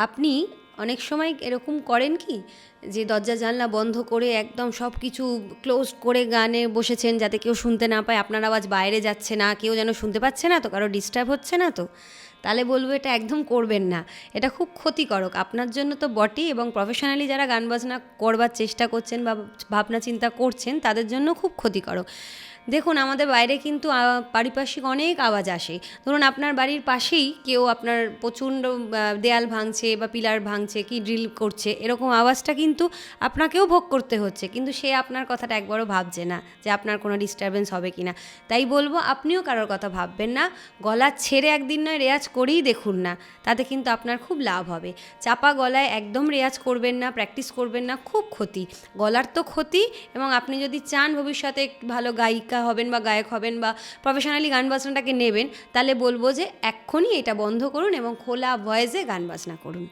আপনি অনেক সময় এরকম করেন কি যে দরজা জানলা বন্ধ করে একদম সব কিছু ক্লোজ করে গানে বসেছেন যাতে কেউ শুনতে না পায়, আপনার আওয়াজ বাইরে যাচ্ছে না, কেউ যেন শুনতে পাচ্ছে না তো, কারো ডিস্টার্ব হচ্ছে না তো? তাহলে বলবো এটা একদম করবেন না। এটা খুব ক্ষতিকারক আপনার জন্য তো বটেই, এবং প্রফেশনালি যারা গান বাজনা করবার চেষ্টা করছেন বা ভাবনা চিন্তা করছেন তাদের জন্য খুব ক্ষতিকারক। দেখুন, আমাদের বাইরে কিন্তু পারিপার্শ্বিক অনেক আওয়াজ আসে। ধরুন আপনার বাড়ির পাশেই কেউ আপনার প্রচণ্ড দেয়াল ভাঙছে বা পিলার ভাঙছে কি ড্রিল করছে, এরকম আওয়াজটা কিন্তু আপনাকেও ভোগ করতে হচ্ছে, কিন্তু সে আপনার কথাটা একবারও ভাবছে না যে আপনার কোনো ডিস্টারবেন্স হবে কি না। তাই বলবো আপনিও কারোর কথা ভাববেন না, গলা ছেড়ে একদিন নয় রেয়াজ করেই দেখুন না, তাতে কিন্তু আপনার খুব লাভ হবে। চাপা গলায় একদম রেয়াজ করবেন না, প্র্যাকটিস করবেন না, খুব ক্ষতি, গলার তো ক্ষতি। এবং আপনি যদি চান ভবিষ্যতে একটু ভালো গায়িকা হবেন বা গায়ক হবেন বা প্রফেশনালি গান বাজনাটাকে নেবেন, তাহলে বলবো যে এক্ষুনি এটা বন্ধ করুন এবং খোলা ভয়েসে গান বাজনা করুন।